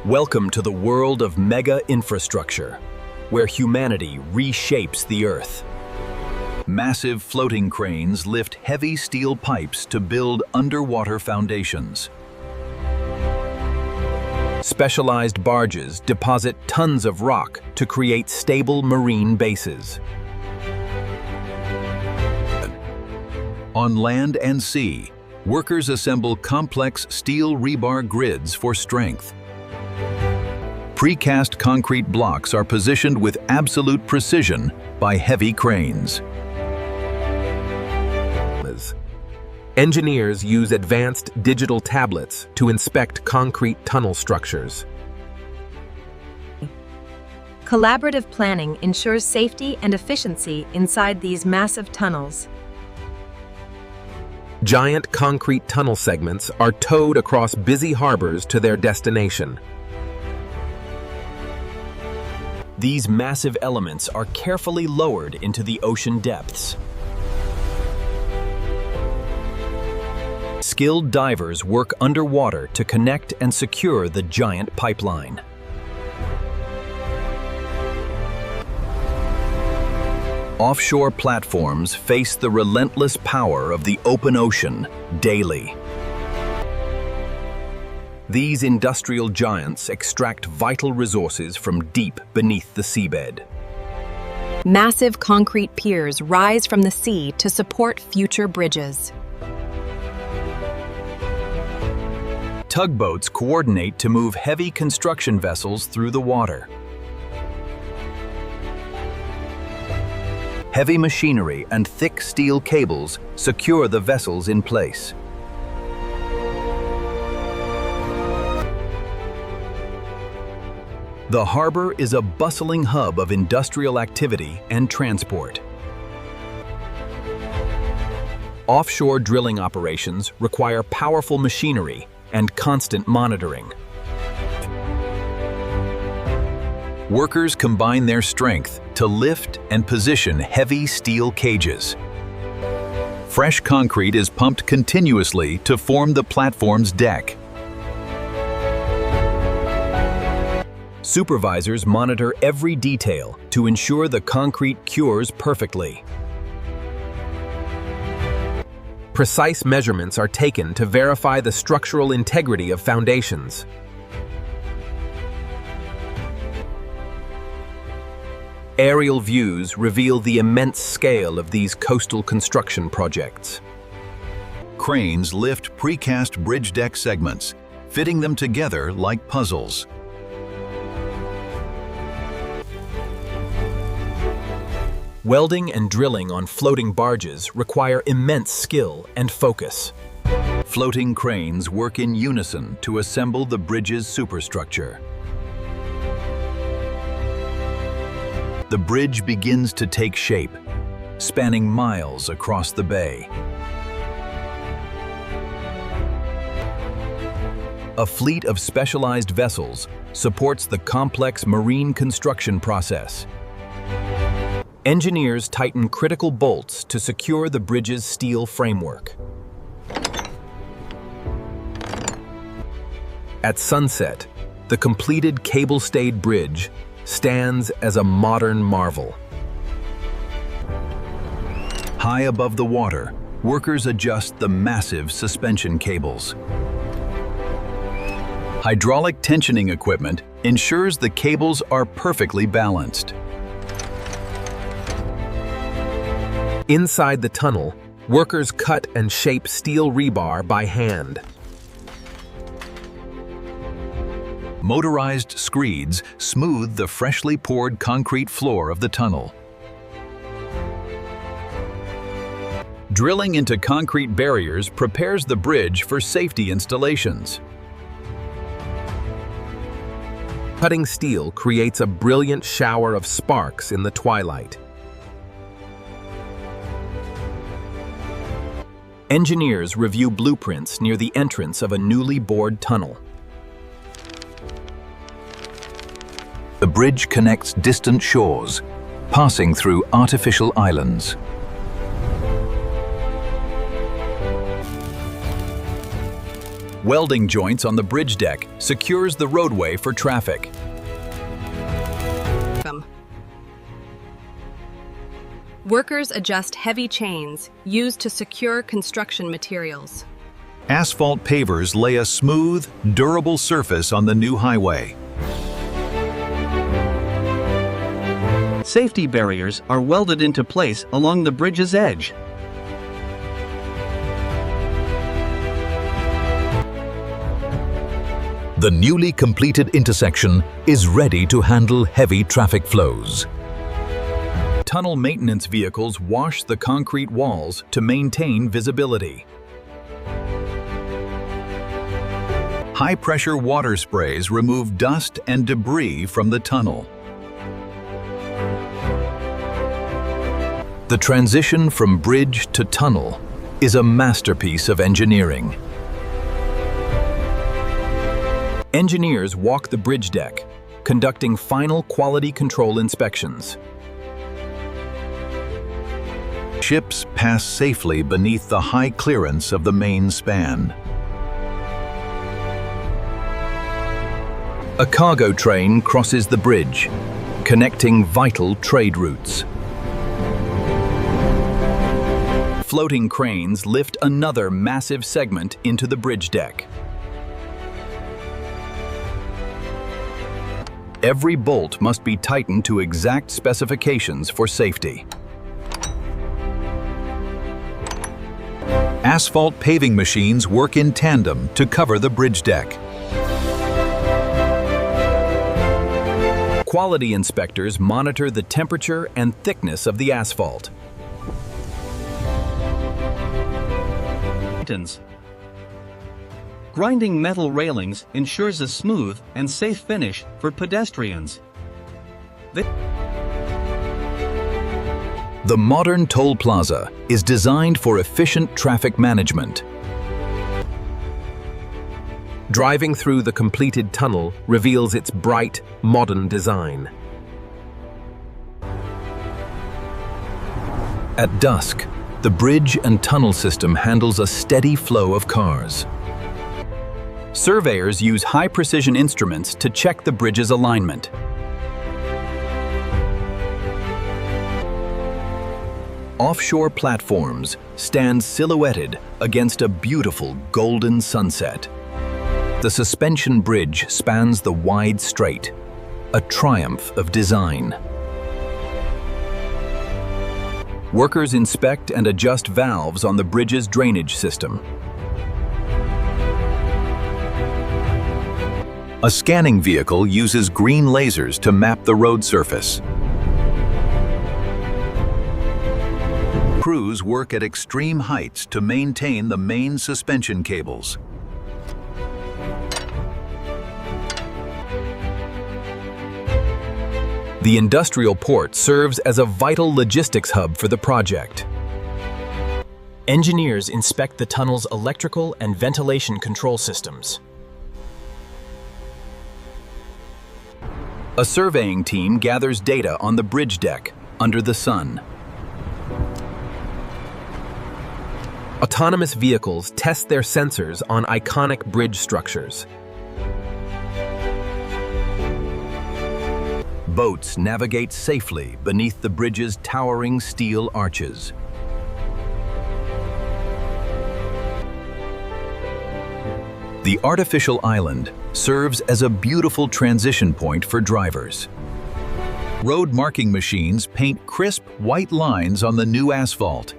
Welcome to the world of mega infrastructure, where humanity reshapes the earth. Massive floating cranes lift heavy steel pipes to build underwater foundations. Specialized barges deposit tons of rock to create stable marine bases. On land and sea, workers assemble complex steel rebar grids for strength. Precast concrete blocks are positioned with absolute precision by heavy cranes. Engineers use advanced digital tablets to inspect concrete tunnel structures. Collaborative planning ensures safety and efficiency inside these massive tunnels. Giant concrete tunnel segments are towed across busy harbors to their destination. These massive elements are carefully lowered into the ocean depths. Skilled divers work underwater to connect and secure the giant pipeline. Offshore platforms face the relentless power of the open ocean daily. These industrial giants extract vital resources from deep beneath the seabed. Massive concrete piers rise from the sea to support future bridges. Tugboats coordinate to move heavy construction vessels through the water. Heavy machinery and thick steel cables secure the vessels in place. The harbor is a bustling hub of industrial activity and transport. Offshore drilling operations require powerful machinery and constant monitoring. Workers combine their strength to lift and position heavy steel cages. Fresh concrete is pumped continuously to form the platform's deck. Supervisors monitor every detail to ensure the concrete cures perfectly. Precise measurements are taken to verify the structural integrity of foundations. Aerial views reveal the immense scale of these coastal construction projects. Cranes lift precast bridge deck segments, fitting them together like puzzles. Welding and drilling on floating barges require immense skill and focus. Floating cranes work in unison to assemble the bridge's superstructure. The bridge begins to take shape, spanning miles across the bay. A fleet of specialized vessels supports the complex marine construction process. Engineers tighten critical bolts to secure the bridge's steel framework. At sunset, the completed cable-stayed bridge stands as a modern marvel. High above the water, workers adjust the massive suspension cables. Hydraulic tensioning equipment ensures the cables are perfectly balanced. Inside the tunnel, workers cut and shape steel rebar by hand. Motorized screeds smooth the freshly poured concrete floor of the tunnel. Drilling into concrete barriers prepares the bridge for safety installations. Cutting steel creates a brilliant shower of sparks in the twilight. Engineers review blueprints near the entrance of a newly bored tunnel. The bridge connects distant shores, passing through artificial islands. Welding joints on the bridge deck secures the roadway for traffic. Workers adjust heavy chains used to secure construction materials. Asphalt pavers lay a smooth, durable surface on the new highway. Safety barriers are welded into place along the bridge's edge. The newly completed intersection is ready to handle heavy traffic flows. Tunnel maintenance vehicles wash the concrete walls to maintain visibility. High-pressure water sprays remove dust and debris from the tunnel. The transition from bridge to tunnel is a masterpiece of engineering. Engineers walk the bridge deck, conducting final quality control inspections. Ships pass safely beneath the high clearance of the main span. A cargo train crosses the bridge, connecting vital trade routes. Floating cranes lift another massive segment into the bridge deck. Every bolt must be tightened to exact specifications for safety. Asphalt paving machines work in tandem to cover the bridge deck. Quality inspectors monitor the temperature and thickness of the asphalt. Grinding metal railings ensures a smooth and safe finish for pedestrians. The modern toll plaza is designed for efficient traffic management. Driving through the completed tunnel reveals its bright, modern design. At dusk, the bridge and tunnel system handles a steady flow of cars. Surveyors use high-precision instruments to check the bridge's alignment. Offshore platforms stand silhouetted against a beautiful golden sunset. The suspension bridge spans the wide strait, a triumph of design. Workers inspect and adjust valves on the bridge's drainage system. A scanning vehicle uses green lasers to map the road surface. Crews work at extreme heights to maintain the main suspension cables. The industrial port serves as a vital logistics hub for the project. Engineers inspect the tunnel's electrical and ventilation control systems. A surveying team gathers data on the bridge deck under the sun. Autonomous vehicles test their sensors on iconic bridge structures. Boats navigate safely beneath the bridge's towering steel arches. The artificial island serves as a beautiful transition point for drivers. Road marking machines paint crisp white lines on the new asphalt.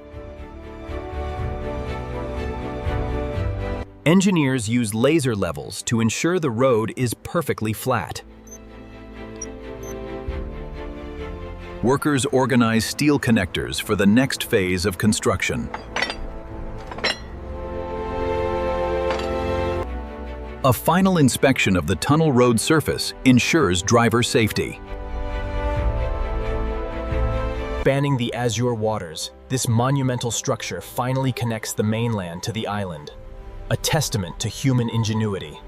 Engineers use laser levels to ensure the road is perfectly flat. Workers organize steel connectors for the next phase of construction. A final inspection of the tunnel road surface ensures driver safety. Spanning the azure waters, this monumental structure finally connects the mainland to the island, a testament to human ingenuity.